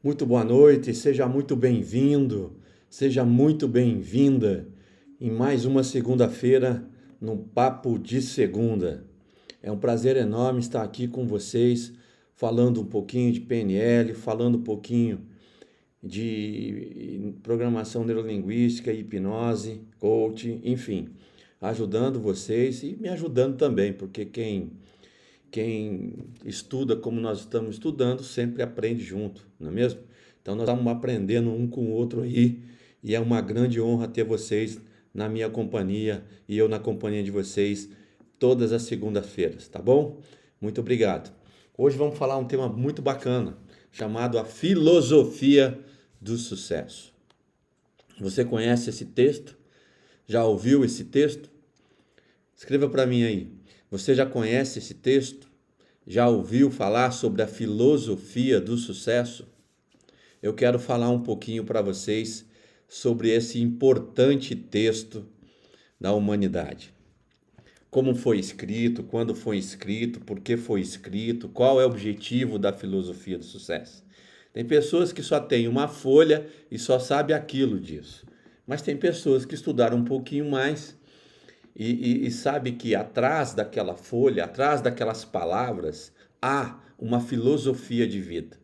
Muito boa noite, seja muito bem-vindo, seja muito bem-vinda em mais uma segunda-feira no Papo de Segunda. É um prazer enorme estar aqui com vocês, falando um pouquinho de PNL, falando um pouquinho de programação neurolinguística, hipnose, coaching, enfim, ajudando vocês e me ajudando também, porque quem estuda como nós estamos estudando sempre aprende junto, não é mesmo? Então nós estamos aprendendo um com o outro aí e é uma grande honra ter vocês na minha companhia e eu na companhia de vocês todas as segundas-feiras, tá bom? Muito obrigado. Hoje vamos falar um tema muito bacana chamado a filosofia do sucesso. Você conhece esse texto? Já ouviu esse texto? Escreva para mim aí. Você já conhece esse texto? Já ouviu falar sobre a filosofia do sucesso? Eu quero falar um pouquinho para vocês sobre esse importante texto da humanidade. Como foi escrito, quando foi escrito, por que foi escrito, qual é o objetivo da filosofia do sucesso. Tem pessoas que só têm uma folha e só sabem aquilo disso. Mas tem pessoas que estudaram um pouquinho mais e sabe que atrás daquela folha, atrás daquelas palavras, há uma filosofia de vida.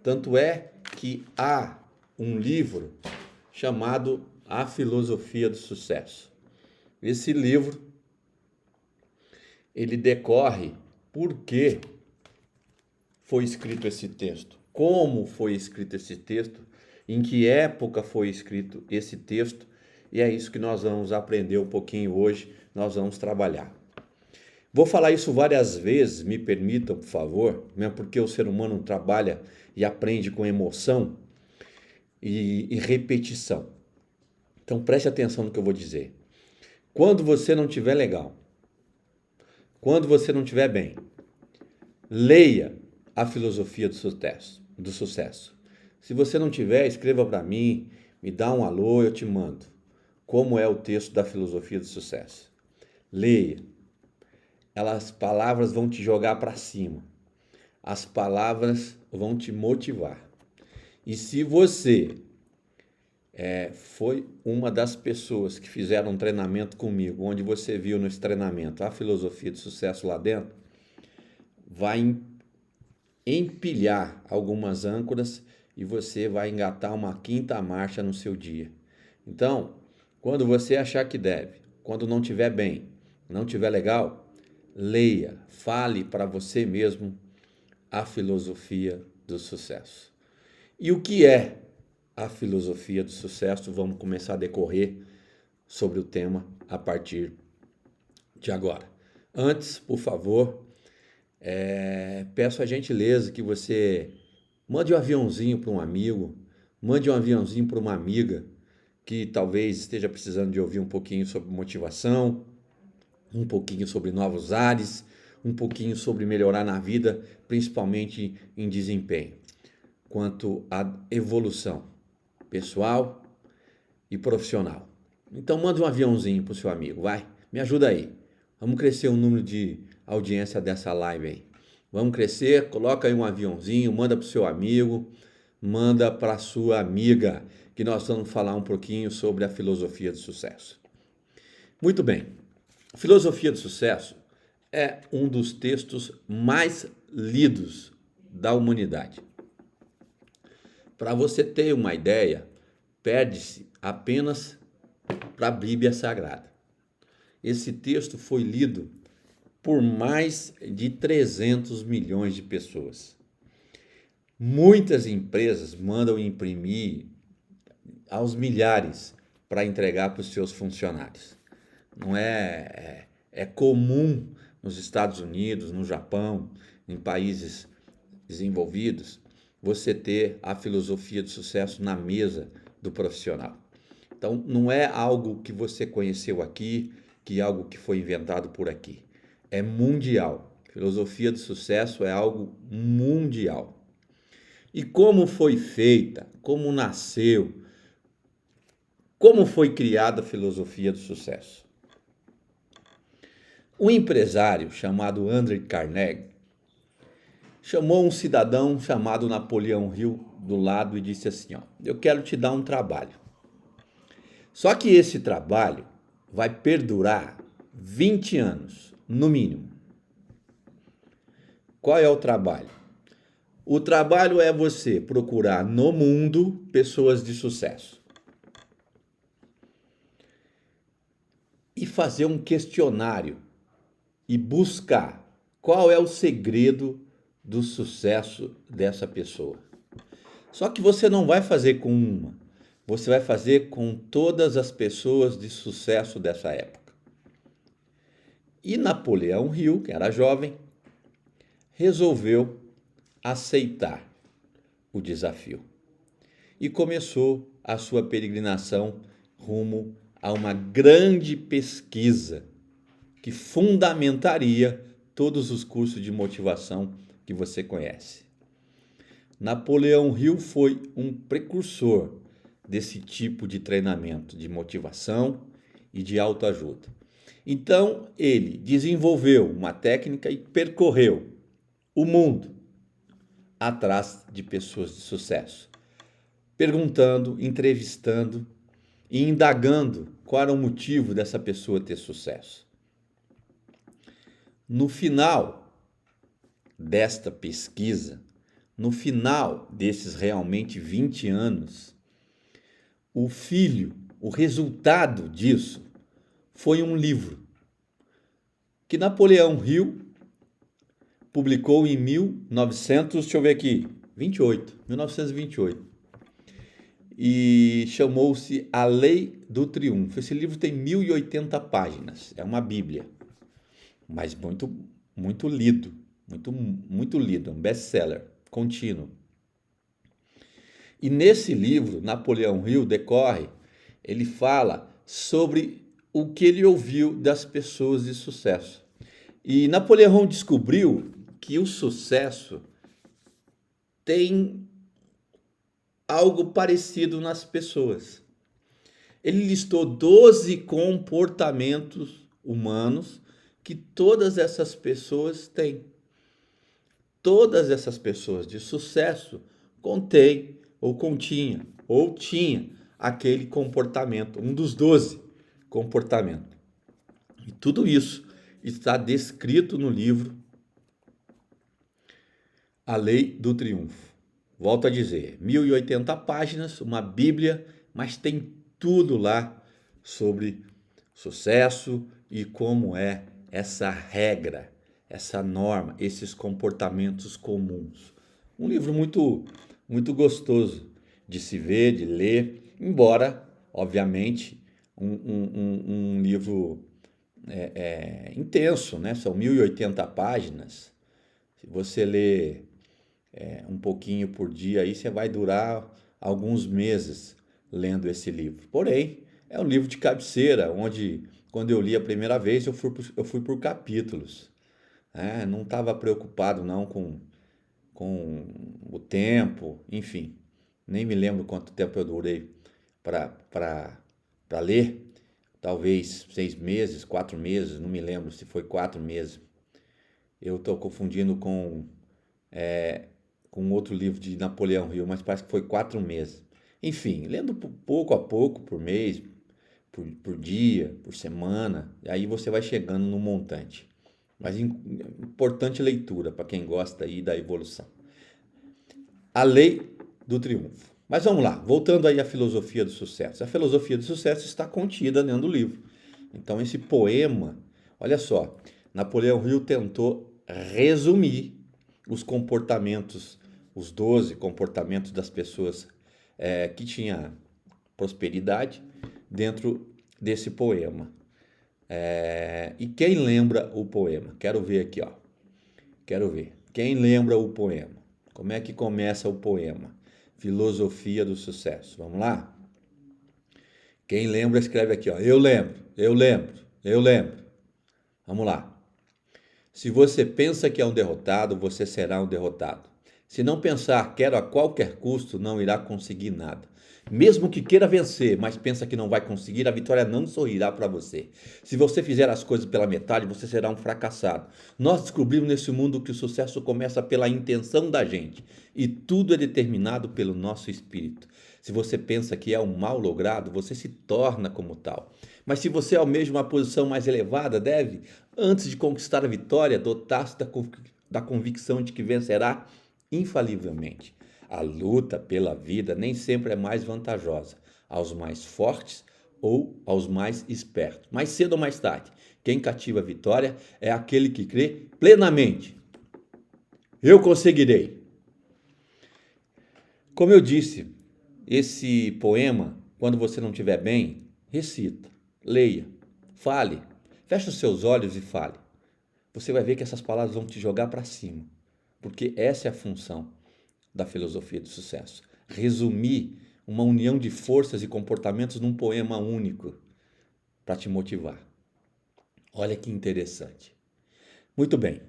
Tanto é que há um livro chamado A Filosofia do Sucesso. Esse livro, ele decorre por que foi escrito esse texto, como foi escrito esse texto, em que época foi escrito esse texto, e é isso que nós vamos aprender um pouquinho hoje, nós vamos trabalhar. Vou falar isso várias vezes, me permitam, por favor, mesmo porque o ser humano trabalha e aprende com emoção e repetição. Então preste atenção no que eu vou dizer. Quando você não estiver legal, quando você não estiver bem, leia a filosofia do sucesso. Se você não tiver, escreva para mim, me dá um alô, eu te mando. Como é o texto da filosofia do sucesso? Leia. As palavras vão te jogar para cima. As palavras vão te motivar. E se você foi uma das pessoas que fizeram um treinamento comigo, onde você viu nesse treinamento a filosofia do sucesso lá dentro, vai empilhar algumas âncoras e você vai engatar uma quinta marcha no seu dia. Então, quando você achar que deve, quando não estiver bem, não estiver legal, leia, fale para você mesmo a filosofia do sucesso. E o que é a filosofia do sucesso? Vamos começar a decorrer sobre o tema a partir de agora. Antes, por favor, peço a gentileza que você mande um aviãozinho para um amigo, mande um aviãozinho para uma amiga que talvez esteja precisando de ouvir um pouquinho sobre motivação, um pouquinho sobre novos ares, um pouquinho sobre melhorar na vida, principalmente em desempenho, quanto à evolução pessoal e profissional. Então manda um aviãozinho para o seu amigo, vai, me ajuda aí. Vamos crescer o número de audiência dessa live aí. Vamos crescer, coloca aí um aviãozinho, manda para o seu amigo, manda para a sua amiga, que nós vamos falar um pouquinho sobre a filosofia do sucesso. Muito bem, a filosofia do sucesso é um dos textos mais lidos da humanidade. Para você ter uma ideia, perde-se apenas para a Bíblia Sagrada. Esse texto foi lido por mais de 300 milhões de pessoas. Muitas empresas mandam imprimir aos milhares para entregar para os seus funcionários. Não é comum nos Estados Unidos, no Japão, em países desenvolvidos, você ter a filosofia do sucesso na mesa do profissional. Então, não é algo que você conheceu aqui, que é algo que foi inventado por aqui. É mundial. Filosofia do sucesso é algo mundial. E como foi feita, como nasceu, como foi criada a filosofia do sucesso? Um empresário chamado Andrew Carnegie chamou um cidadão chamado Napoleão Hill do lado e disse assim, ó, eu quero te dar um trabalho. Só que esse trabalho vai perdurar 20 anos, no mínimo. Qual é o trabalho? O trabalho é você procurar no mundo pessoas de sucesso e fazer um questionário e buscar qual é o segredo do sucesso dessa pessoa. Só que você não vai fazer com uma, você vai fazer com todas as pessoas de sucesso dessa época. E Napoleão Hill, que era jovem, resolveu aceitar o desafio e começou a sua peregrinação rumo a uma grande pesquisa que fundamentaria todos os cursos de motivação que você conhece. Napoleão Hill foi um precursor desse tipo de treinamento de motivação e de autoajuda. Então, ele desenvolveu uma técnica e percorreu o mundo atrás de pessoas de sucesso, perguntando, entrevistando e indagando qual era o motivo dessa pessoa ter sucesso. No final desta pesquisa, no final desses realmente 20 anos, o resultado disso foi um livro que Napoleão Hill publicou em 1928. E chamou-se A Lei do Triunfo. Esse livro tem 1080 páginas, é uma bíblia, mas muito lido, muito lido, um best-seller contínuo. E nesse livro, Napoleão Hill ele fala sobre o que ele ouviu das pessoas de sucesso. E Napoleão descobriu que o sucesso tem algo parecido nas pessoas. Ele listou 12 comportamentos humanos que todas essas pessoas têm. Todas essas pessoas de sucesso tinha aquele comportamento, um dos 12 comportamentos. E tudo isso está descrito no livro A Lei do Triunfo. Volto a dizer, 1080 páginas, uma bíblia, mas tem tudo lá sobre sucesso e como é essa regra, essa norma, esses comportamentos comuns. Um livro muito gostoso de se ver, de ler, embora, obviamente, um livro intenso, né? São 1080 páginas. Se você ler um pouquinho por dia, aí você vai durar alguns meses lendo esse livro. Porém, é um livro de cabeceira, onde, quando eu li a primeira vez, eu fui por capítulos. Não estava preocupado não com o tempo, enfim. Nem me lembro quanto tempo eu durei para ler. Talvez 6 meses, 4 meses, não me lembro se foi 4 meses. Eu estou confundindo com outro livro de Napoleão Hill, mas parece que foi 4 meses. Enfim, lendo pouco a pouco, por mês, por dia, por semana, e aí você vai chegando no montante. Mas importante leitura para quem gosta aí da evolução. A Lei do Triunfo. Mas vamos lá, voltando aí à filosofia do sucesso. A filosofia do sucesso está contida dentro do livro. Então esse poema, olha só, Napoleão Hill tentou resumir os comportamentos, os 12 comportamentos das pessoas que tinham prosperidade dentro desse poema. E quem lembra o poema? Quero ver aqui, ó. Quero ver. Quem lembra o poema? Como é que começa o poema? Filosofia do sucesso. Vamos lá? Quem lembra, escreve aqui, ó. Eu lembro. Vamos lá. Se você pensa que é um derrotado, você será um derrotado. Se não pensar quero a qualquer custo, não irá conseguir nada. Mesmo que queira vencer, mas pensa que não vai conseguir, a vitória não sorrirá para você. Se você fizer as coisas pela metade, você será um fracassado. Nós descobrimos nesse mundo que o sucesso começa pela intenção da gente e tudo é determinado pelo nosso espírito. Se você pensa que é um mal logrado, você se torna como tal. Mas se você almeja uma posição mais elevada, deve, antes de conquistar a vitória, dotar-se da convicção de que vencerá infalivelmente. A luta pela vida nem sempre é mais vantajosa aos mais fortes ou aos mais espertos. Mais cedo ou mais tarde, quem cativa a vitória é aquele que crê plenamente. Eu conseguirei. Como eu disse, esse poema, quando você não estiver bem, recita, leia, fale, feche os seus olhos e fale. Você vai ver que essas palavras vão te jogar para cima, porque essa é a função da filosofia do sucesso. Resumir uma união de forças e comportamentos num poema único para te motivar. Olha que interessante. Muito bem.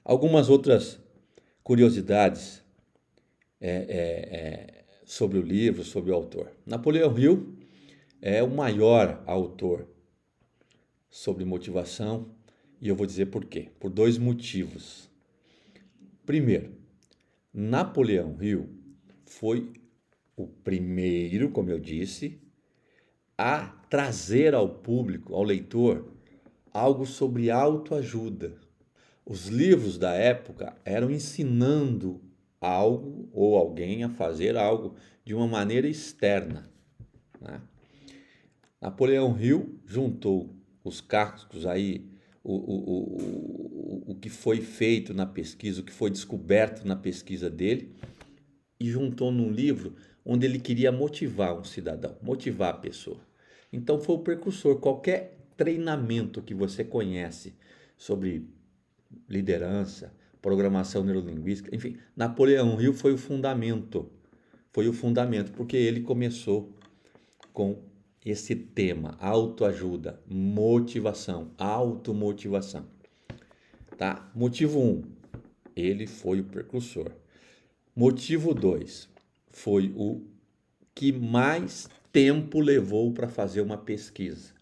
Algumas outras curiosidades sobre o livro, sobre o autor. Napoleão Hill é o maior autor sobre motivação e eu vou dizer por quê. Por dois motivos. Primeiro, Napoleão Hill foi o primeiro, como eu disse, a trazer ao público, ao leitor, algo sobre autoajuda. Os livros da época eram ensinando algo ou alguém a fazer algo de uma maneira externa, né? Napoleão Hill juntou os cactos aí, o que foi feito na pesquisa, o que foi descoberto na pesquisa dele, e juntou num livro onde ele queria motivar um cidadão, motivar a pessoa. Então foi o precursor. Qualquer treinamento que você conhece sobre liderança, programação neurolinguística, enfim, Napoleão Hill foi o fundamento, porque ele começou com esse tema, autoajuda, motivação, automotivação, tá? Motivo 1, ele foi o precursor. Motivo 2, foi o que mais tempo levou para fazer uma pesquisa.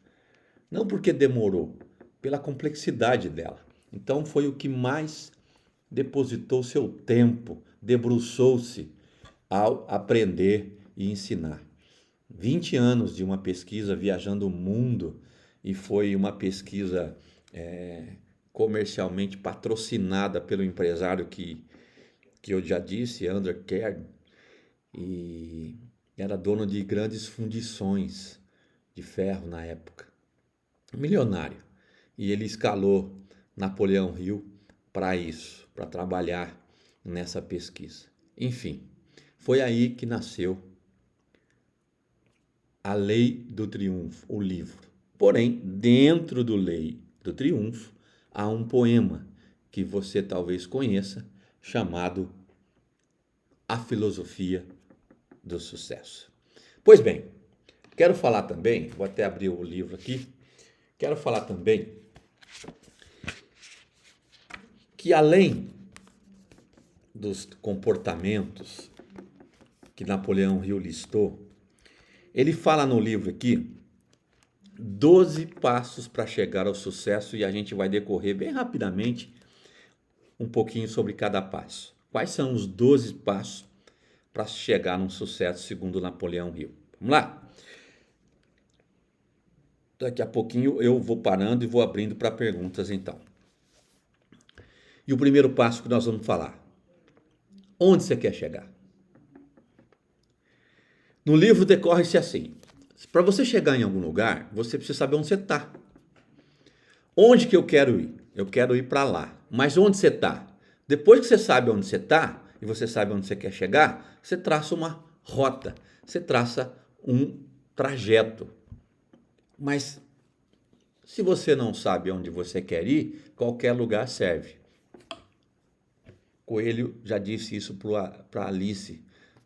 Não porque demorou, pela complexidade dela. Então foi o que mais depositou seu tempo, debruçou-se ao aprender e ensinar. 20 anos de uma pesquisa viajando o mundo e foi uma pesquisa comercialmente patrocinada pelo empresário que eu já disse, Andrew Carnegie, e era dono de grandes fundições de ferro na época, milionário. E ele escalou Napoleão Hill para isso, para trabalhar nessa pesquisa. Enfim, foi aí que nasceu A Lei do Triunfo, o livro. Porém, dentro do Lei do Triunfo, há um poema que você talvez conheça, chamado A Filosofia do Sucesso. Pois bem, quero falar também, vou até abrir o livro aqui, quero falar também que além dos comportamentos que Napoleão Hill listou, ele fala no livro aqui 12 passos para chegar ao sucesso e a gente vai decorrer bem rapidamente um pouquinho sobre cada passo. Quais são os 12 passos para chegar num sucesso segundo Napoleão Hill? Vamos lá? Daqui a pouquinho eu vou parando e vou abrindo para perguntas então. E o primeiro passo que nós vamos falar: onde você quer chegar? No livro decorre-se assim: para você chegar em algum lugar, você precisa saber onde você está. Onde que eu quero ir? Eu quero ir para lá. Mas onde você está? Depois que você sabe onde você está e você sabe onde você quer chegar, você traça uma rota, você traça um trajeto. Mas se você não sabe onde você quer ir, qualquer lugar serve. Coelho já disse isso para Alice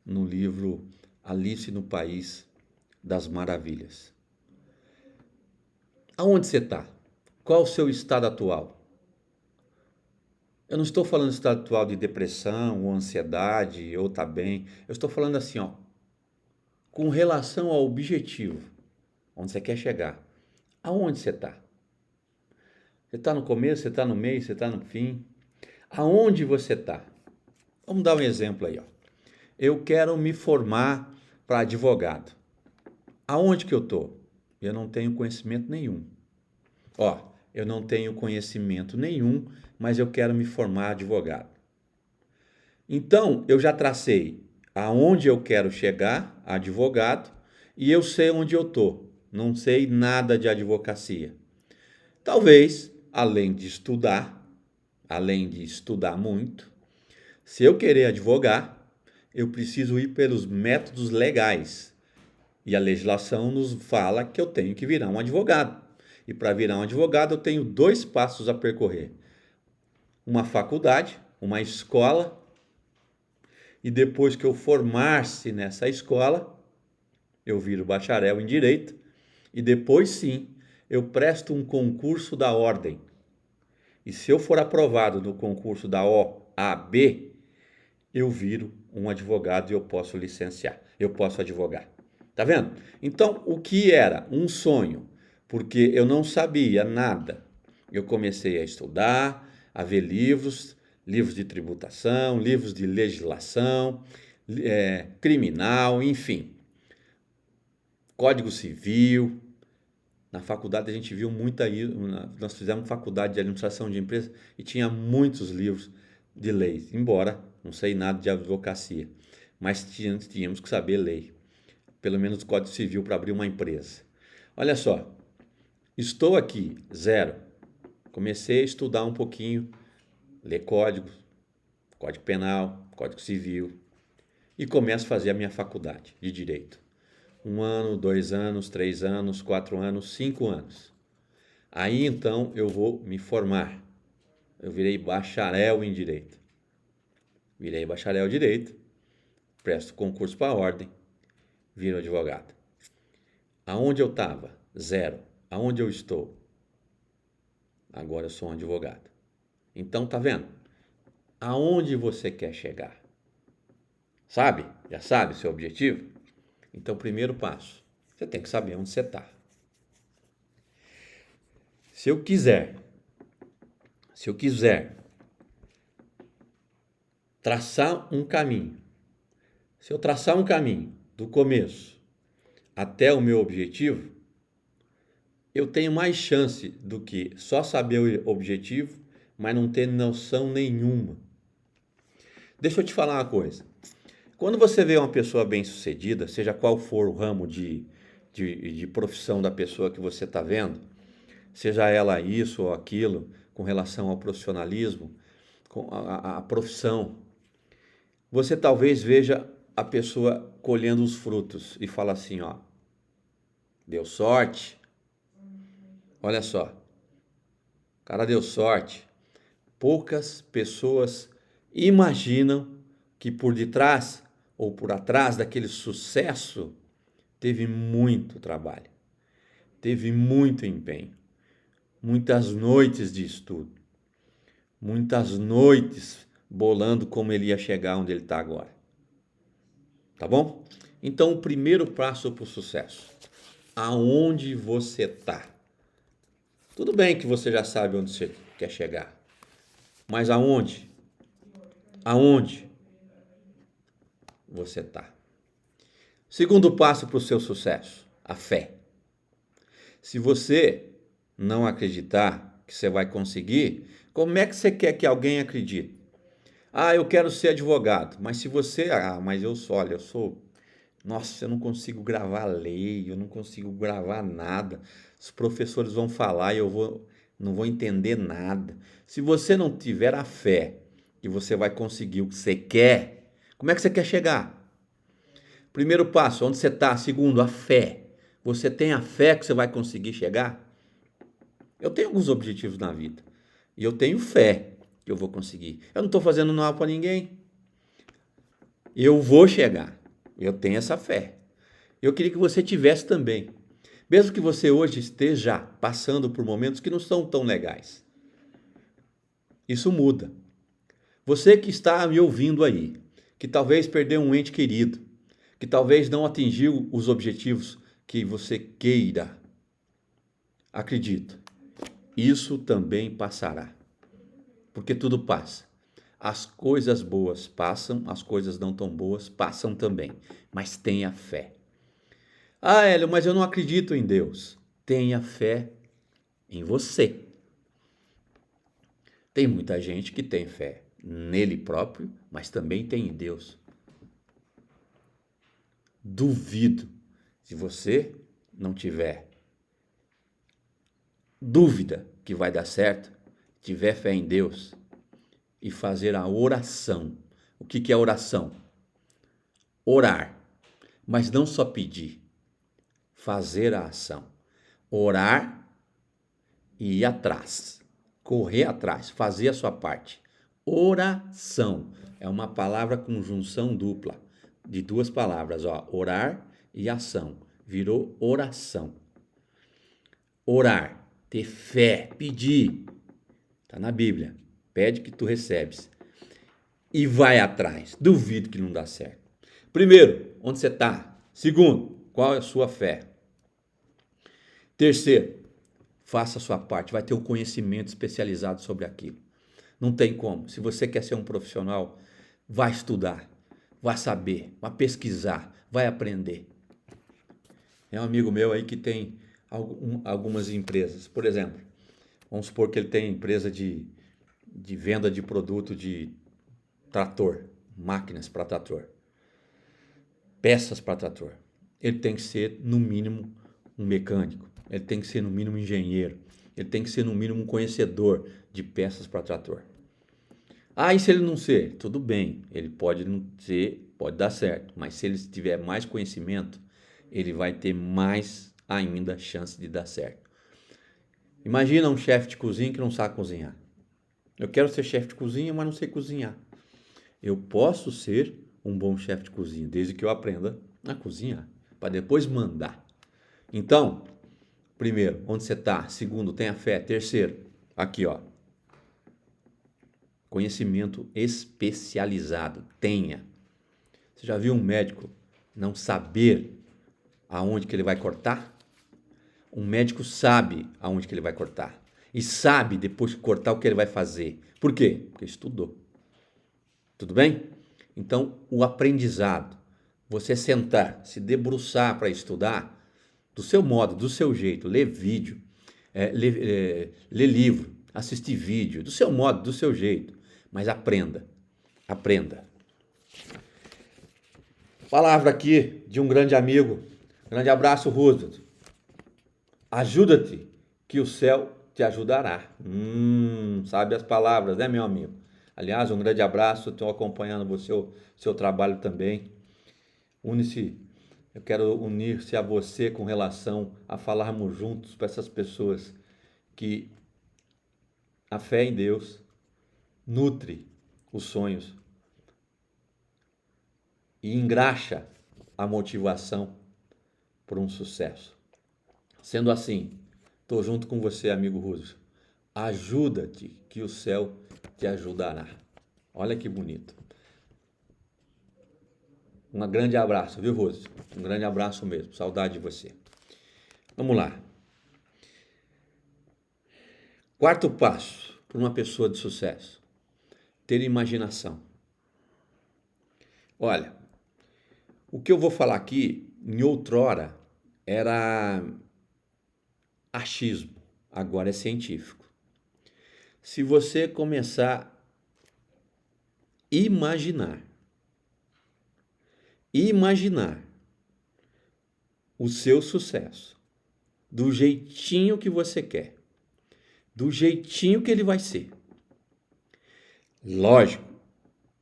no livro Alice no País das Maravilhas. Aonde você está? Qual o seu estado atual? Eu não estou falando de estado atual de depressão ou ansiedade ou tá bem. Eu estou falando assim, ó. com relação ao objetivo, onde você quer chegar. Aonde você está? Você está no começo, você está no meio, você está no fim? Aonde você está? Vamos dar um exemplo aí, ó. Eu quero me formar para advogado. Aonde que eu estou? Eu não tenho conhecimento nenhum. Ó, eu não tenho conhecimento nenhum, mas eu quero me formar advogado. Então, eu já tracei aonde eu quero chegar, advogado, e eu sei onde eu estou. Não sei nada de advocacia. Talvez, além de estudar muito, se eu querer advogar, eu preciso ir pelos métodos legais. E a legislação nos fala que eu tenho que virar um advogado. E para virar um advogado, eu tenho 2 passos a percorrer: uma faculdade, uma escola, e depois que eu formar-se nessa escola, eu viro bacharel em direito, e depois sim, eu presto um concurso da ordem. E se eu for aprovado no concurso da OAB, eu viro um advogado e eu posso licenciar, eu posso advogar. Tá vendo? Então, o que era um sonho, porque eu não sabia nada, eu comecei a estudar, a ver livros de tributação, livros de legislação, criminal, enfim, Código Civil. Na faculdade a gente viu muita, nós fizemos faculdade de administração de empresas e tinha muitos livros de lei, embora não sei nada de advocacia, mas tínhamos que saber lei, pelo menos o Código Civil para abrir uma empresa. Olha só, estou aqui, zero, comecei a estudar um pouquinho, ler códigos, Código Penal, Código Civil, e começo a fazer a minha faculdade de Direito. 1 ano, 2 anos, 3 anos, 4 anos, 5 anos. Aí então eu vou me formar. Eu virei bacharel em Direito. Virei bacharel em Direito, presto concurso para a ordem, viro advogado. Aonde eu estava? Zero. Aonde eu estou? Agora eu sou um advogado. Então, tá vendo? Aonde você quer chegar? Sabe? Já sabe o seu objetivo? Então, primeiro passo, você tem que saber onde você está. Se eu quiser traçar um caminho, se eu traçar um caminho do começo até o meu objetivo, eu tenho mais chance do que só saber o objetivo, mas não ter noção nenhuma. Deixa eu te falar uma coisa. Quando você vê uma pessoa bem-sucedida, seja qual for o ramo de profissão da pessoa que você está vendo, seja ela isso ou aquilo, com relação ao profissionalismo, com a profissão, você talvez veja a pessoa colhendo os frutos e fala assim, ó, deu sorte. Olha só, o cara deu sorte. Poucas pessoas imaginam que por detrás ou por atrás daquele sucesso teve muito trabalho, teve muito empenho, muitas noites de estudo, muitas noites bolando como ele ia chegar onde ele está agora. Tá bom? Então, o primeiro passo para o sucesso: aonde você está? Tudo bem que você já sabe onde você quer chegar, mas aonde? Aonde você está? Segundo passo para o seu sucesso: a fé. Se você não acreditar que você vai conseguir, como é que você quer que alguém acredite? Ah, eu quero ser advogado, mas se você... mas eu sou... Nossa, eu não consigo gravar lei, eu não consigo gravar nada. Os professores vão falar e não vou entender nada. Se você não tiver a fé que você vai conseguir o que você quer, como é que você quer chegar? Primeiro passo, onde você está? Segundo, a fé. Você tem a fé que você vai conseguir chegar? Eu tenho alguns objetivos na vida e eu tenho fé que eu vou conseguir. Eu não estou fazendo nada para ninguém. Eu vou chegar. Eu tenho essa fé. Eu queria que você tivesse também. Mesmo que você hoje esteja passando por momentos que não são tão legais. Isso muda. Você que está me ouvindo aí, que talvez perdeu um ente querido, que talvez não atingiu os objetivos que você queira. Acredito, isso também passará, porque tudo passa. As coisas boas passam, as coisas não tão boas passam também, mas tenha fé. Ah, Hélio, mas eu não acredito em Deus. Tenha fé em você. Tem muita gente que tem fé nele próprio, mas também tem em Deus. Duvido, se você não tiver dúvida que vai dar certo, tiver fé em Deus e fazer a oração. O que é oração? Orar, mas não só pedir, fazer a ação. Orar e ir atrás, correr atrás, fazer a sua parte. Oração é uma palavra com junção dupla, de duas palavras, ó, orar e ação. Virou oração. Orar, ter fé, pedir. Está na Bíblia. Pede que tu recebes. E vai atrás. Duvido que não dá certo. Primeiro, onde você está? Segundo, qual é a sua fé? Terceiro, faça a sua parte. Vai ter um conhecimento especializado sobre aquilo. Não tem como. Se você quer ser um profissional, vai estudar, vai saber, vai pesquisar, vai aprender. É um amigo meu aí que tem algumas empresas. Por exemplo, vamos supor que ele tem empresa de venda de produto de trator, máquinas para trator, peças para trator. Ele tem que ser, no mínimo, um mecânico. Ele tem que ser, no mínimo, um engenheiro. Ele tem que ser, no mínimo, um conhecedor de peças para trator. Ah, e se ele não ser? Tudo bem, ele pode não ser, pode dar certo. Mas se ele tiver mais conhecimento, ele vai ter mais ainda chance de dar certo. Imagina um chefe de cozinha que não sabe cozinhar. Eu quero ser chefe de cozinha, mas não sei cozinhar. Eu posso ser um bom chefe de cozinha, desde que eu aprenda a cozinhar, para depois mandar. Então, primeiro, onde você está? Segundo, tenha fé. Terceiro, aqui, ó, conhecimento especializado. Tenha. Você já viu um médico não saber aonde que ele vai cortar? Um médico sabe aonde que ele vai cortar. E sabe, depois de cortar, o que ele vai fazer. Por quê? Porque estudou. Tudo bem? Então, o aprendizado, você sentar, se debruçar para estudar, do seu modo, do seu jeito, ler vídeo, ler livro, assistir vídeo, do seu modo, do seu jeito, mas aprenda, aprenda. Palavra aqui de um grande amigo, grande abraço, Roosevelt. Ajuda-te, que o céu te ajudará. Sabe as palavras, né, meu amigo? Aliás, um grande abraço, estou acompanhando você, o seu trabalho também. Une-se, eu quero unir-se a você com relação a falarmos juntos para essas pessoas que a fé em Deus nutre os sonhos e engraxa a motivação por um sucesso. Sendo assim, estou junto com você, amigo Russo. Ajuda-te, que o céu te ajudará. Olha que bonito. Um grande abraço, viu, Rose? Um grande abraço mesmo. Saudade de você. Vamos lá. Quarto passo para uma pessoa de sucesso: ter imaginação. Olha, o que eu vou falar aqui, em outrora, era achismo, agora é científico. Se você começar a imaginar o seu sucesso do jeitinho que você quer, do jeitinho que ele vai ser. Lógico,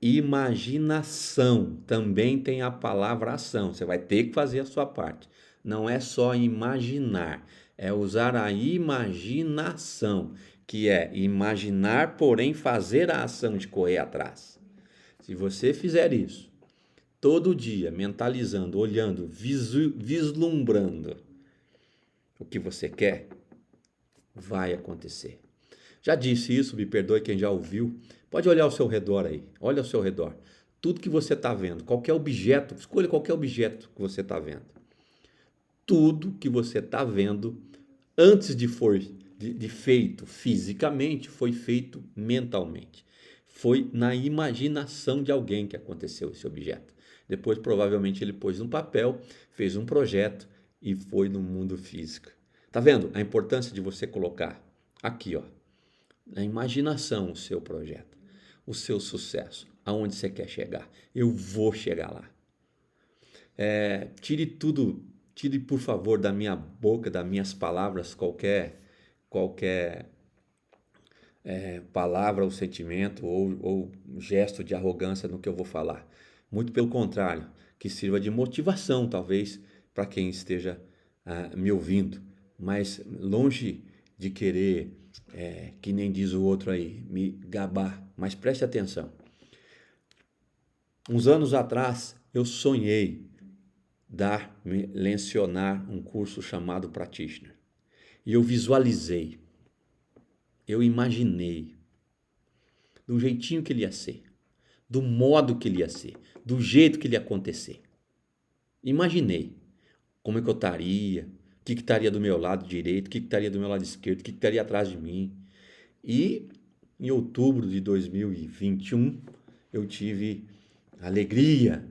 imaginação também tem a palavra ação. Você vai ter que fazer a sua parte. Não é só imaginar, é usar a imaginação, que é imaginar, porém fazer a ação de correr atrás. Se você fizer isso, todo dia, mentalizando, olhando, vislumbrando o que você quer, vai acontecer. Já disse isso, me perdoe quem já ouviu. Pode olhar ao seu redor aí, olha ao seu redor. tudo que você está vendo, qualquer objeto, escolha qualquer objeto que você está vendo. Tudo que você está vendo, antes de feito fisicamente, foi feito mentalmente. Foi na imaginação de alguém que aconteceu esse objeto. Depois, provavelmente, ele pôs no papel, fez um projeto e foi no mundo físico. Tá vendo a importância de você colocar aqui, ó, na imaginação o seu projeto, o seu sucesso, aonde você quer chegar. Eu vou chegar lá. Tire por favor da minha boca, das minhas palavras, qualquer palavra ou sentimento ou gesto de arrogância no que eu vou falar. Muito pelo contrário, que sirva de motivação, talvez, para quem esteja me ouvindo. Mas longe de querer, que nem diz o outro aí, me gabar. Mas preste atenção. Uns anos atrás, eu sonhei lecionar um curso chamado Practitioner. E eu visualizei, eu imaginei, do jeitinho que ele ia ser, do modo que ele ia ser, do jeito que ele ia acontecer. Imaginei como é que eu estaria, o que estaria do meu lado direito, o que estaria do meu lado esquerdo, o que estaria atrás de mim. E em outubro de 2021, eu tive alegria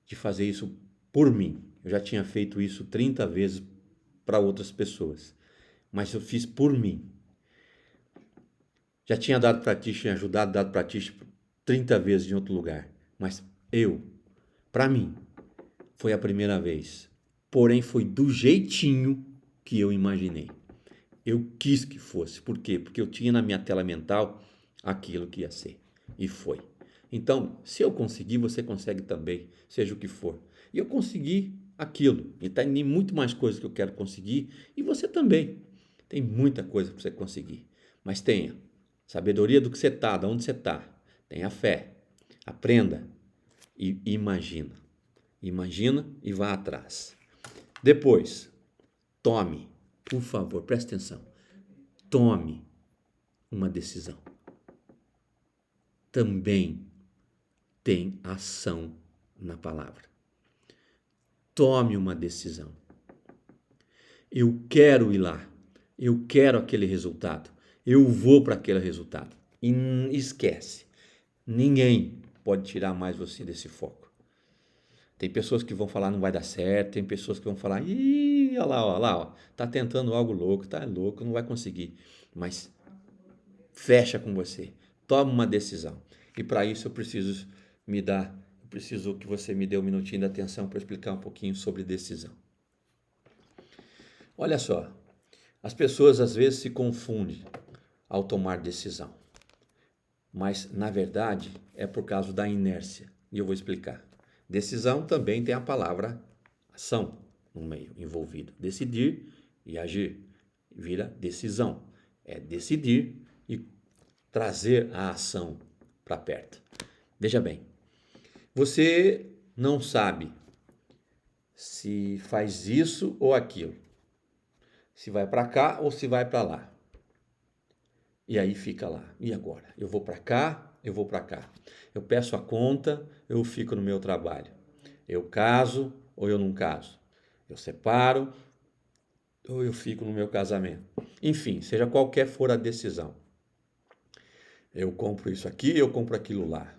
de fazer isso por mim. Eu já tinha feito isso 30 vezes para outras pessoas, mas eu fiz por mim. Já tinha dado practitioner, ajudado, dado practitioner 30 vezes em outro lugar, mas para mim, foi a primeira vez. Porém, foi do jeitinho que eu imaginei. Eu quis que fosse. Por quê? Porque eu tinha na minha tela mental aquilo que ia ser. E foi. Então, se eu conseguir, você consegue também, seja o que for. E eu consegui aquilo. E tem muito mais coisas que eu quero conseguir. E você também. Tem muita coisa para você conseguir. Mas tenha sabedoria do que você está, de onde você está. Tenha fé. Aprenda. E imagina. Imagina e vá atrás. Depois, tome, por favor, preste atenção. Tome uma decisão. Também tem ação na palavra. Tome uma decisão. Eu quero ir lá. Eu quero aquele resultado. Eu vou para aquele resultado. E esquece. Ninguém pode tirar mais você desse foco. Tem pessoas que vão falar não vai dar certo, tem pessoas que vão falar, ih, olha lá, ó, tá tentando algo louco, tá louco, não vai conseguir. Mas fecha com você, toma uma decisão. E para isso eu preciso que você me dê um minutinho de atenção para explicar um pouquinho sobre decisão. Olha só, as pessoas às vezes se confundem ao tomar decisão. Mas na verdade é por causa da inércia. E eu vou explicar. Decisão também tem a palavra ação no meio envolvido. Decidir e agir vira decisão. É decidir e trazer a ação para perto. Veja bem, você não sabe se faz isso ou aquilo. Se vai para cá ou se vai para lá. E aí fica lá. E agora? Eu vou para cá, eu vou para cá. Eu peço a conta, eu fico no meu trabalho. Eu caso ou eu não caso. Eu separo ou eu fico no meu casamento. Enfim, seja qualquer for a decisão. Eu compro isso aqui, eu compro aquilo lá.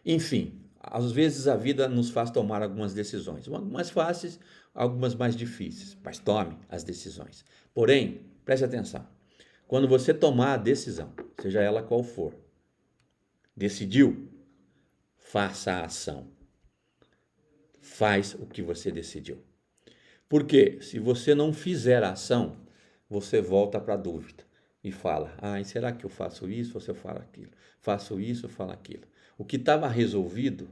Enfim, às vezes a vida nos faz tomar algumas decisões. Algumas mais fáceis, algumas mais difíceis. Mas tome as decisões. Porém, preste atenção. Quando você tomar a decisão, seja ela qual for, decidiu, faça a ação. Faz o que você decidiu. Porque se você não fizer a ação, você volta para a dúvida e fala, será que eu faço isso ou se eu falo aquilo? Faço isso ou falo aquilo? O que estava resolvido,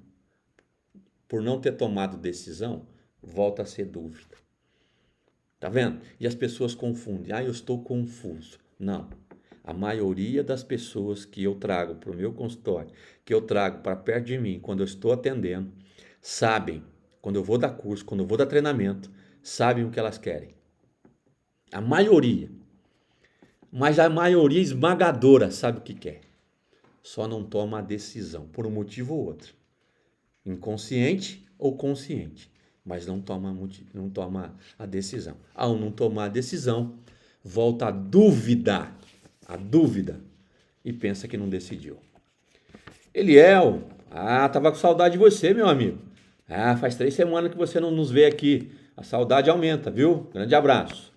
por não ter tomado decisão, volta a ser dúvida. Tá vendo? E as pessoas confundem, eu estou confuso. Não, a maioria das pessoas que eu trago para o meu consultório, que eu trago para perto de mim, quando eu estou atendendo, sabem, quando eu vou dar curso, quando eu vou dar treinamento, sabem o que elas querem. A maioria, mas a maioria esmagadora sabe o que quer. só não toma a decisão, por um motivo ou outro. Inconsciente ou consciente, mas não toma a decisão. Ao não tomar a decisão, volta a dúvida, e pensa que não decidiu. Eliel, tava com saudade de você, meu amigo. Faz 3 semanas que você não nos vê aqui. A saudade aumenta, viu? Grande abraço.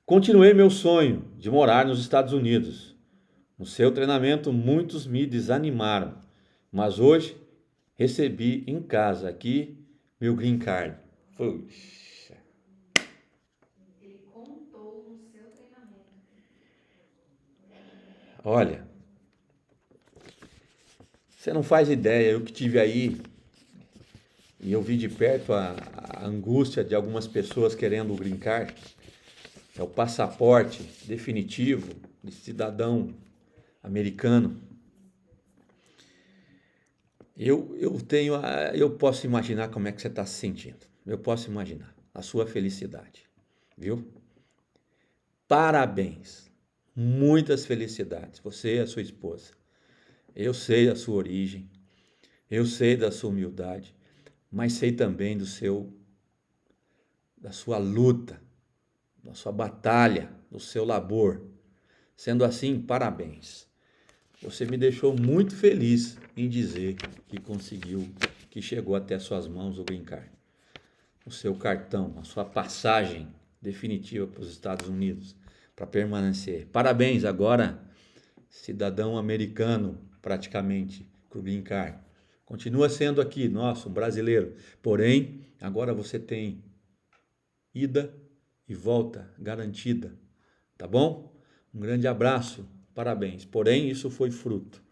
Continuei meu sonho de morar nos Estados Unidos. No seu treinamento, muitos me desanimaram, mas hoje recebi em casa aqui meu green card. Puxa. Ele contou no seu treinamento. Olha, você não faz ideia, eu que tive aí e eu vi de perto a angústia de algumas pessoas querendo o green card. É o passaporte definitivo de cidadão americano. Eu posso imaginar como é que você está se sentindo. Eu posso imaginar a sua felicidade, viu? Parabéns, muitas felicidades, você e a sua esposa. Eu sei da sua origem, eu sei da sua humildade, mas sei também da sua luta, da sua batalha, do seu labor. Sendo assim, parabéns. Você me deixou muito feliz em dizer que conseguiu, que chegou até suas mãos o green card. O seu cartão, a sua passagem definitiva para os Estados Unidos, para permanecer. Parabéns agora, cidadão americano, praticamente, com o green card. Continua sendo aqui, nosso, brasileiro. Porém, agora você tem ida e volta garantida. Tá bom? Um grande abraço, parabéns. Porém, isso foi fruto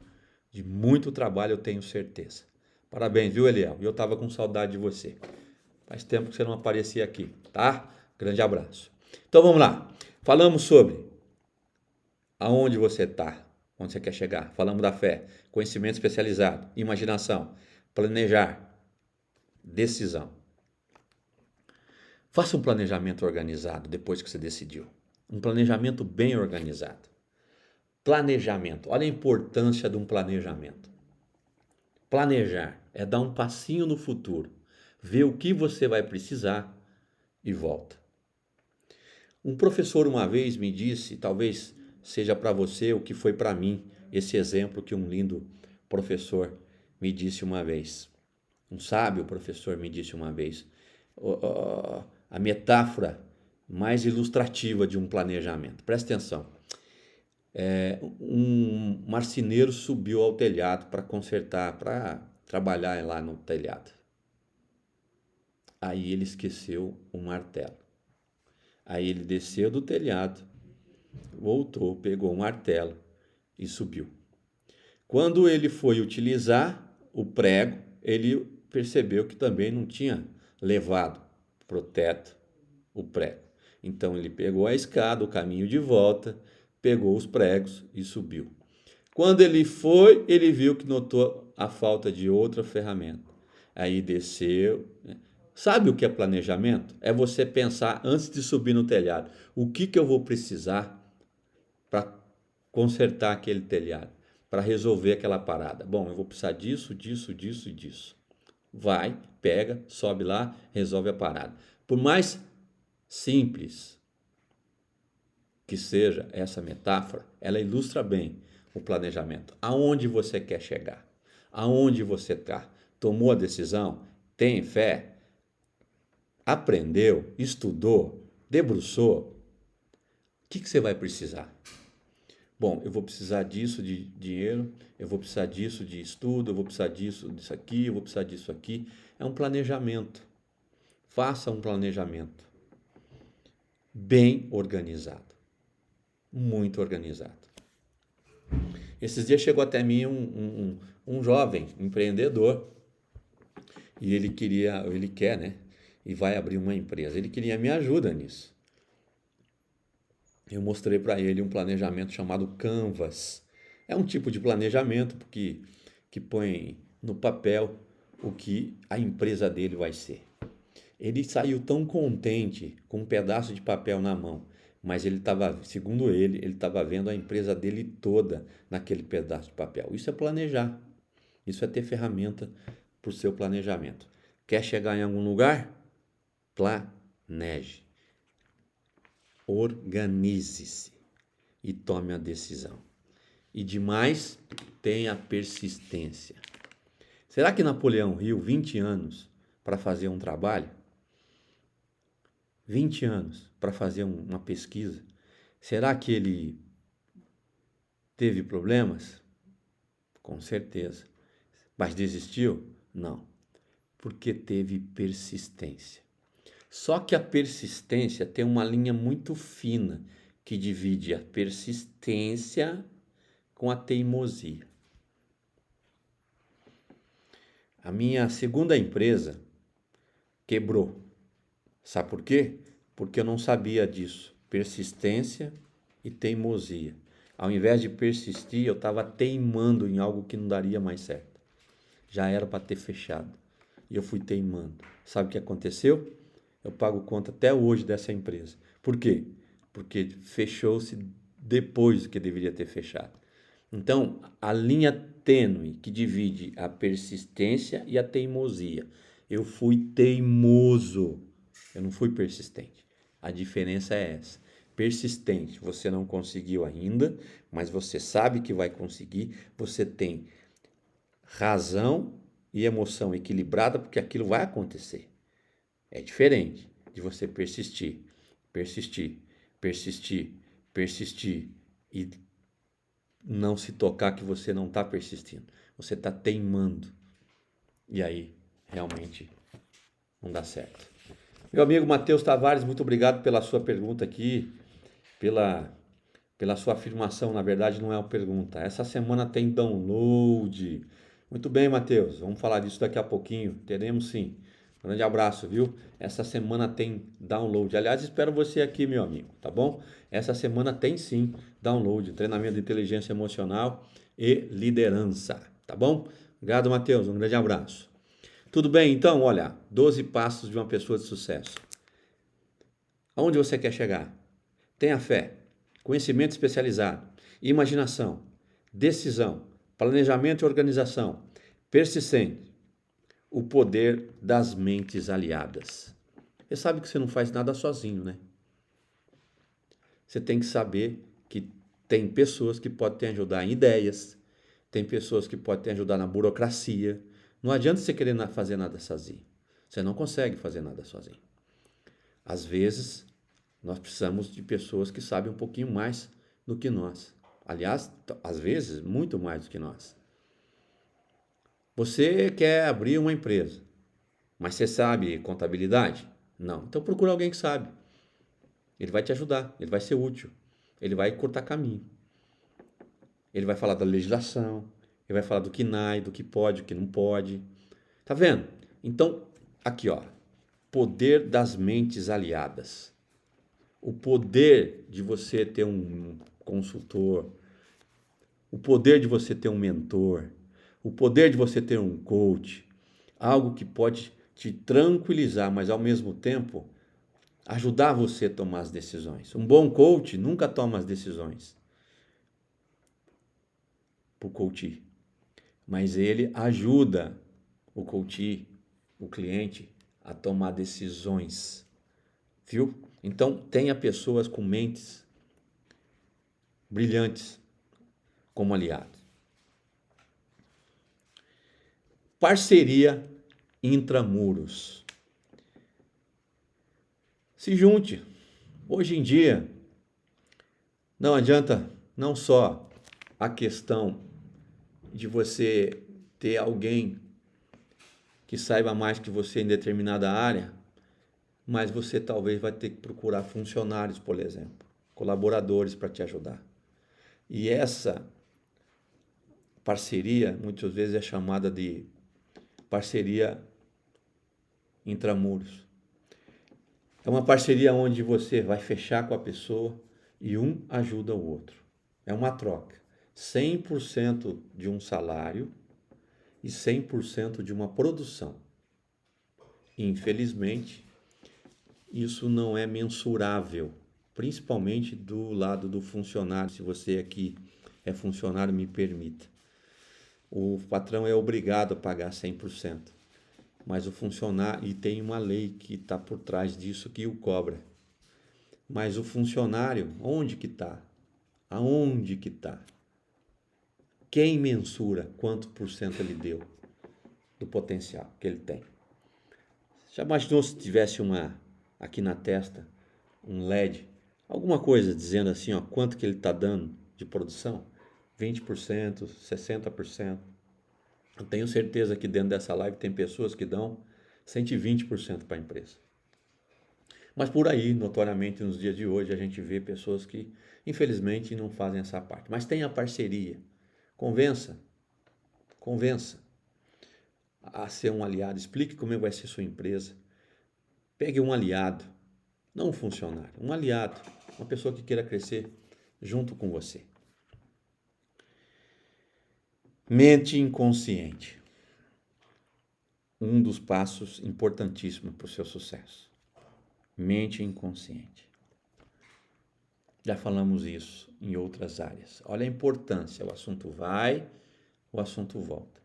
de muito trabalho, eu tenho certeza. Parabéns, viu, Eliel? E eu estava com saudade de você. Faz tempo que você não aparecia aqui, tá? Grande abraço. Então vamos lá. Falamos sobre aonde você está, onde você quer chegar. Falamos da fé, conhecimento especializado, imaginação, planejar, decisão. Faça um planejamento organizado depois que você decidiu. Um planejamento bem organizado. Planejamento. Olha a importância de um planejamento. Planejar é dar um passinho no futuro, ver o que você vai precisar e volta. Um professor uma vez me disse, talvez seja para você o que foi para mim, esse exemplo que um lindo professor me disse uma vez. Um sábio professor me disse uma vez. A metáfora mais ilustrativa de um planejamento. Presta atenção. Um marceneiro subiu ao telhado para consertar, para trabalhar lá no telhado. Aí ele esqueceu o martelo. Aí ele desceu do telhado, voltou, pegou o martelo e subiu. Quando ele foi utilizar o prego, ele percebeu que também não tinha levado para o teto o prego. Então ele pegou a escada, o caminho de volta, pegou os pregos e subiu. Quando ele foi, ele viu que notou a falta de outra ferramenta. Aí desceu. Sabe o que é planejamento? É você pensar antes de subir no telhado. O que eu vou precisar para consertar aquele telhado? Para resolver aquela parada? Bom, eu vou precisar disso, disso, disso e disso. Vai, pega, sobe lá, resolve a parada. Por mais simples que seja essa metáfora, ela ilustra bem o planejamento. Aonde você quer chegar? Aonde você está? Tomou a decisão? Tem fé? Aprendeu? Estudou? Debruçou? O que você vai precisar? Bom, eu vou precisar disso de dinheiro, eu vou precisar disso de estudo, eu vou precisar disso aqui, eu vou precisar disso aqui. É um planejamento. Faça um planejamento bem organizado. Muito organizado. Esses dias chegou até mim um jovem empreendedor e ele quer, né? E vai abrir uma empresa. Ele queria minha ajuda nisso. Eu mostrei para ele um planejamento chamado Canvas. É um tipo de planejamento que põe no papel o que a empresa dele vai ser. Ele saiu tão contente com um pedaço de papel na mão, mas ele estava, segundo ele estava vendo a empresa dele toda naquele pedaço de papel. Isso é planejar. Isso é ter ferramenta para o seu planejamento. Quer chegar em algum lugar? Planeje. Organize-se e tome a decisão. E demais, tenha persistência. Será que Napoleão riu 20 anos para fazer um trabalho? 20 anos para fazer uma pesquisa? Será que ele teve problemas? Com certeza. Mas desistiu? Não. Porque teve persistência. Só que a persistência tem uma linha muito fina que divide a persistência com a teimosia. A minha segunda empresa quebrou. Sabe por quê? Porque eu não sabia disso. Persistência e teimosia. Ao invés de persistir, eu estava teimando em algo que não daria mais certo. Já era para ter fechado. E eu fui teimando. Sabe o que aconteceu? Eu pago conta até hoje dessa empresa. Por quê? Porque fechou-se depois do que deveria ter fechado. Então, a linha tênue que divide a persistência e a teimosia. Eu fui teimoso. Eu não fui persistente. A diferença é essa. Persistente, você não conseguiu ainda, mas você sabe que vai conseguir. Você tem razão e emoção equilibrada porque aquilo vai acontecer. É diferente de você persistir, persistir, persistir, persistir e não se tocar que você não está persistindo. Você está teimando. E aí, realmente, não dá certo. Meu amigo Matheus Tavares, muito obrigado pela sua pergunta aqui, pela sua afirmação. Na verdade, não é uma pergunta. Essa semana tem download. Muito bem, Matheus. Vamos falar disso daqui a pouquinho. Teremos sim. Grande abraço, viu? Essa semana tem download. Aliás, espero você aqui, meu amigo, tá bom? Essa semana tem sim download, treinamento de inteligência emocional e liderança, tá bom? Obrigado, Matheus. Um grande abraço. Tudo bem, então, olha, 12 passos de uma pessoa de sucesso. Aonde você quer chegar? Tenha fé, conhecimento especializado, imaginação, decisão, planejamento e organização, persistente, o poder das mentes aliadas. Você sabe que você não faz nada sozinho, né? Você tem que saber que tem pessoas que podem te ajudar em ideias, tem pessoas que podem te ajudar na burocracia. Não adianta você querer fazer nada sozinho. Você não consegue fazer nada sozinho. Às vezes, nós precisamos de pessoas que sabem um pouquinho mais do que nós. Aliás, às vezes, muito mais do que nós. Você quer abrir uma empresa, mas você sabe contabilidade? Não. Então procura alguém que sabe. Ele vai te ajudar, ele vai ser útil, ele vai cortar caminho. Ele vai falar da legislação, ele vai falar do que NAI, do que pode, do que não pode. Tá vendo? Então, aqui ó, poder das mentes aliadas. O poder de você ter um consultor, o poder de você ter um mentor, o poder de você ter um coach, algo que pode te tranquilizar, mas ao mesmo tempo ajudar você a tomar as decisões. Um bom coach nunca toma as decisões para o coach, mas ele ajuda o coach, o cliente, a tomar decisões, viu? Então tenha pessoas com mentes brilhantes como aliados. Parceria intramuros. Se junte. Hoje em dia, não adianta não só a questão de você ter alguém que saiba mais que você em determinada área, mas você talvez vai ter que procurar funcionários, por exemplo, colaboradores para te ajudar. E essa parceria, muitas vezes é chamada de parceria intramuros. É uma parceria onde você vai fechar com a pessoa e um ajuda o outro. É uma troca. 100% de um salário e 100% de uma produção. Infelizmente, isso não é mensurável principalmente do lado do funcionário. Se você aqui é funcionário, me permita. O patrão é obrigado a pagar 100%, mas o funcionário, e tem uma lei que está por trás disso que o cobra. Mas o funcionário, onde que está? Aonde que está? Quem mensura quanto por cento ele deu do potencial que ele tem? Já imaginou se tivesse aqui na testa, um LED, alguma coisa dizendo assim, ó, quanto que ele está dando de produção? 20%, 60%. Eu tenho certeza que dentro dessa live tem pessoas que dão 120% para a empresa. Mas por aí, notoriamente, nos dias de hoje, a gente vê pessoas que, infelizmente, não fazem essa parte. Mas tem a parceria. Convença a ser um aliado. Explique como vai ser sua empresa. Pegue um aliado, não um funcionário, um aliado, uma pessoa que queira crescer junto com você. Mente inconsciente. Um dos passos importantíssimos para o seu sucesso. Mente inconsciente. Já falamos isso em outras áreas. Olha a importância, o assunto vai, o assunto volta.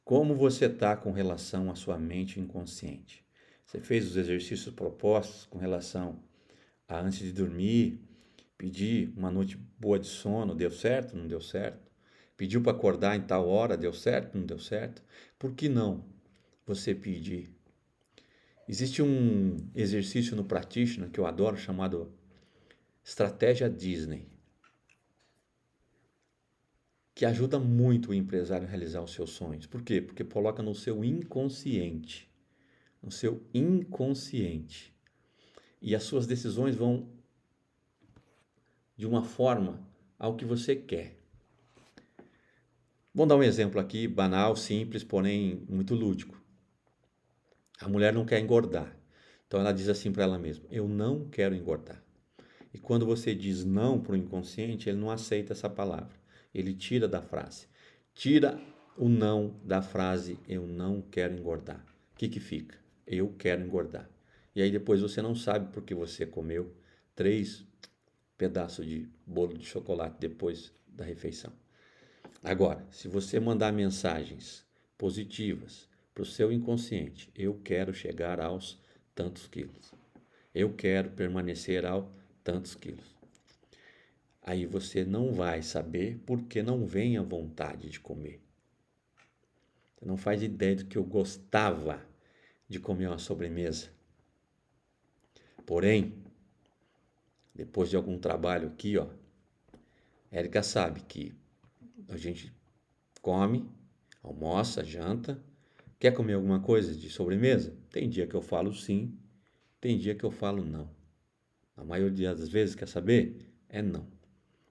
Como você está com relação à sua mente inconsciente? Você fez os exercícios propostos com relação a antes de dormir, pedir uma noite boa de sono, deu certo? Não deu certo? Pediu para acordar em tal hora, deu certo? Não deu certo? Por que não você pedir? Existe um exercício no Practitioner que eu adoro chamado Estratégia Disney, que ajuda muito o empresário a realizar os seus sonhos. Por quê? Porque coloca no seu inconsciente. No seu inconsciente. E as suas decisões vão de uma forma ao que você quer. Vamos dar um exemplo aqui, banal, simples, porém muito lúdico. A mulher não quer engordar. Então ela diz assim para ela mesma, eu não quero engordar. E quando você diz não para o inconsciente, ele não aceita essa palavra. Ele tira da frase. Tira o não da frase, eu não quero engordar. O que fica? Eu quero engordar. E aí depois você não sabe porque você comeu 3 pedaços de bolo de chocolate depois da refeição. Agora, se você mandar mensagens positivas para o seu inconsciente, eu quero chegar aos tantos quilos. Eu quero permanecer ao tantos quilos. Aí você não vai saber porque não vem a vontade de comer. Você não faz ideia do que eu gostava de comer uma sobremesa. Porém, depois de algum trabalho aqui, ó, Érica sabe que a gente come, almoça, janta, quer comer alguma coisa de sobremesa? Tem dia que eu falo sim, tem dia que eu falo não. A maioria das vezes, quer saber? É não.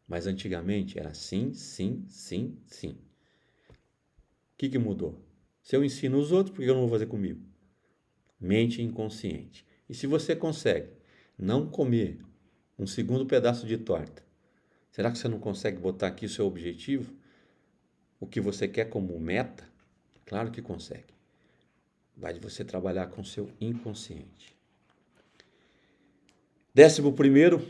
Mas antigamente era sim, sim, sim, sim. O que mudou? Se eu ensino os outros, por que eu não vou fazer comigo? Mente inconsciente. E se você consegue não comer um segundo pedaço de torta, será que você não consegue botar aqui o seu objetivo? O que você quer como meta? Claro que consegue. Vai de você trabalhar com o seu inconsciente. 11º,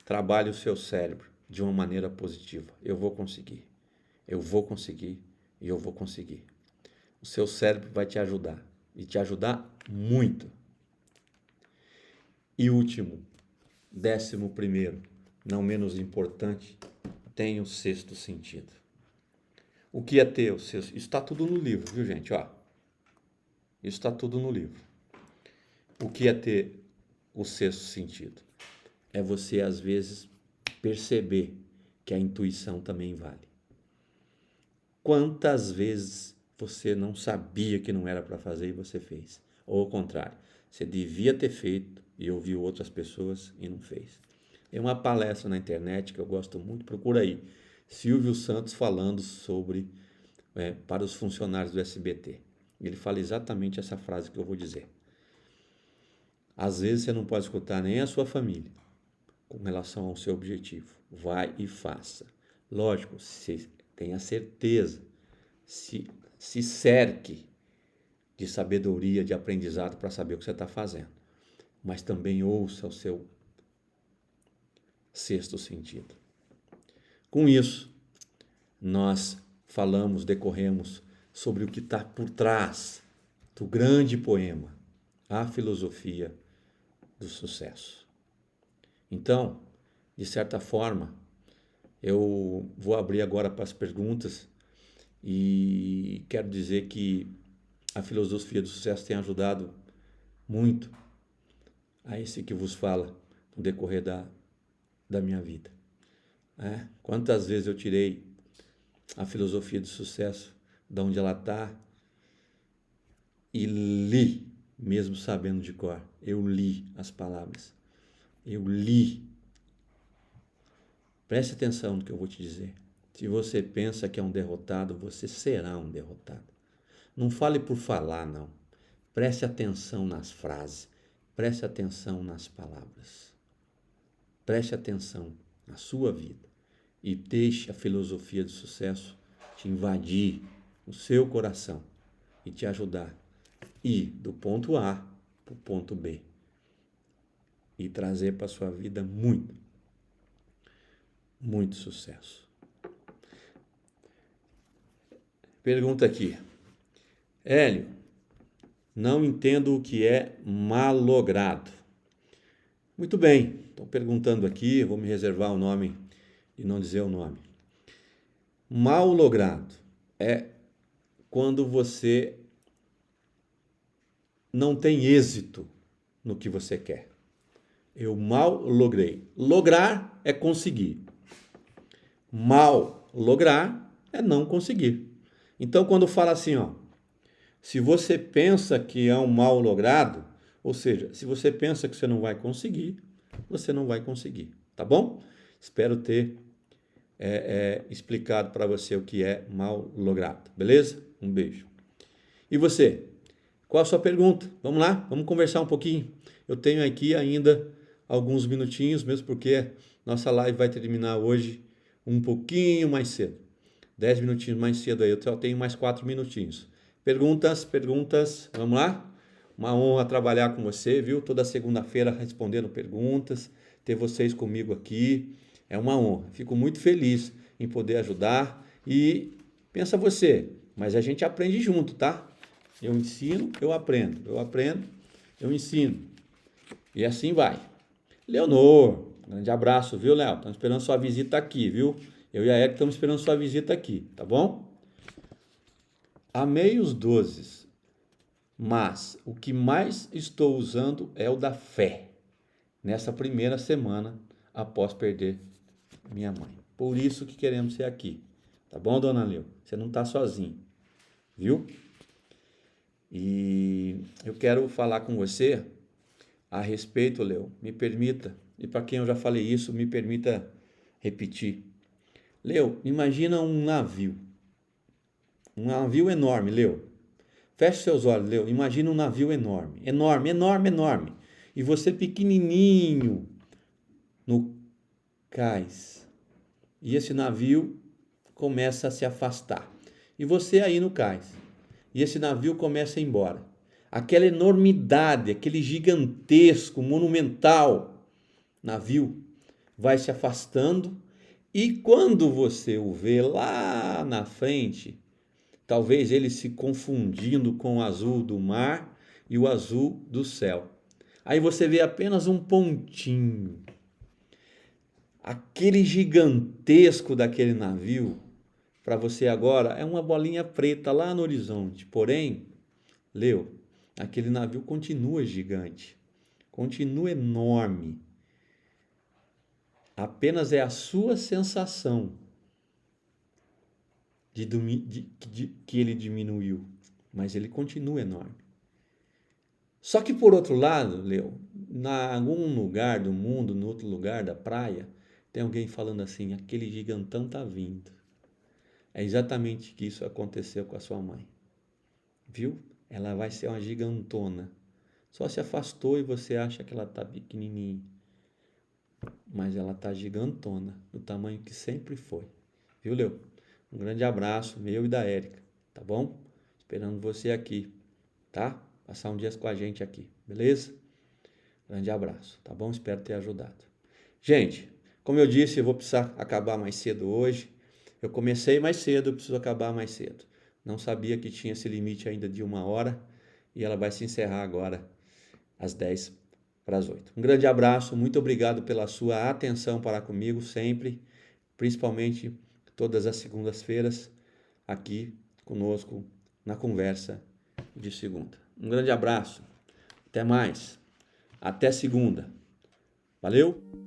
trabalhe o seu cérebro de uma maneira positiva. Eu vou conseguir. Eu vou conseguir e eu vou conseguir. O seu cérebro vai te ajudar e te ajudar muito. E último, 11º, não menos importante, tem o 6º sentido. O que é ter o sexto? Isso está tudo no livro, viu, gente? Ó, isso está tudo no livro. O que é ter o 6º sentido? É você, às vezes, perceber que a intuição também vale. Quantas vezes você não sabia que não era para fazer e você fez? Ou ao contrário, você devia ter feito e ouviu outras pessoas e não fez. Tem uma palestra na internet que eu gosto muito, procura aí. Silvio Santos falando sobre para os funcionários do SBT. Ele fala exatamente essa frase que eu vou dizer. Às vezes você não pode escutar nem a sua família com relação ao seu objetivo. Vai e faça. Lógico, se tenha certeza, se cerque de sabedoria, de aprendizado para saber o que você está fazendo. Mas também ouça o seu sexto sentido. Com isso, nós decorremos sobre o que está por trás do grande poema, A Filosofia do Sucesso. Então, de certa forma, eu vou abrir agora para as perguntas e quero dizer que a filosofia do sucesso tem ajudado muito a esse que vos fala no decorrer da minha vida. Quantas vezes eu tirei a filosofia do sucesso de onde ela está e li, mesmo sabendo de cor. Eu li as palavras. Eu li. Preste atenção no que eu vou te dizer. Se você pensa que é um derrotado, você será um derrotado. Não fale por falar, não. Preste atenção nas frases. Preste atenção nas palavras. Preste atenção na sua vida. E deixe a filosofia do sucesso te invadir o seu coração e te ajudar a ir do ponto A para o ponto B. E trazer para a sua vida muito, muito sucesso. Pergunta aqui. Hélio, não entendo o que é malogrado. Muito bem, estão perguntando aqui, vou me reservar o nome e não dizer o nome. Malogrado é quando você não tem êxito no que você quer. Eu mal logrei. Lograr é conseguir. Mal lograr é não conseguir. Então, quando fala assim, se você pensa que é um mal logrado, ou seja, se você pensa que você não vai conseguir, você não vai conseguir, tá bom? Espero ter explicado para você o que é mal logrado, beleza? Um beijo. E você? Qual a sua pergunta? Vamos lá? Vamos conversar um pouquinho? Eu tenho aqui ainda alguns minutinhos, mesmo porque nossa live vai terminar hoje um pouquinho mais cedo. 10 minutinhos mais cedo aí, eu só tenho mais 4 minutinhos. Perguntas, vamos lá? Uma honra trabalhar com você, viu? Toda segunda-feira respondendo perguntas, ter vocês comigo aqui, é uma honra. Fico muito feliz em poder ajudar e pensa você, mas a gente aprende junto, tá? Eu ensino, eu aprendo, eu ensino. E assim vai. Leonor, grande abraço, viu, Léo? Estamos esperando sua visita aqui, viu? Eu e a Erika estamos esperando sua visita aqui, tá bom? Amei os 12, mas o que mais estou usando é o da fé, nessa primeira semana após perder minha mãe. Por isso que queremos ser aqui, tá bom, dona Leo? Você não está sozinho, viu? E eu quero falar com você a respeito, Leo, me permita, e para quem eu já falei isso, me permita repetir. Leo, imagina um navio enorme, Leo. Feche seus olhos, Leo, imagina um navio enorme, enorme, e você pequenininho no cais, e esse navio começa a se afastar, e você aí no cais, e esse navio começa a ir embora. Aquela enormidade, aquele gigantesco, monumental navio vai se afastando e quando você o vê lá na frente, talvez ele se confundindo com o azul do mar e o azul do céu. Aí você vê apenas um pontinho. Aquele gigantesco daquele navio, para você agora, é uma bolinha preta lá no horizonte. Porém, Leo, aquele navio continua gigante, continua enorme. Apenas é a sua sensação que ele diminuiu, mas ele continua enorme. Só que por outro lado, Leo, em algum lugar do mundo, no outro lugar da praia, tem alguém falando assim, aquele gigantão tá vindo. É exatamente que isso aconteceu com a sua mãe. Viu? Ela vai ser uma gigantona. Só se afastou e você acha que ela tá pequenininha. Mas ela tá gigantona, do tamanho que sempre foi. Viu, Leo? Um grande abraço, meu e da Érica, tá bom? Esperando você aqui, tá? Passar um dia com a gente aqui, beleza? Grande abraço, tá bom? Espero ter ajudado. Gente, Como eu disse, eu vou precisar acabar mais cedo hoje. Eu comecei mais cedo, eu preciso acabar mais cedo. Não sabia que tinha esse limite ainda de 1 hora e ela vai se encerrar agora às 7:50. Um grande abraço, muito obrigado pela sua atenção para comigo sempre, principalmente todas as segundas-feiras aqui conosco na conversa de segunda. Um grande abraço, até mais, até segunda. Valeu!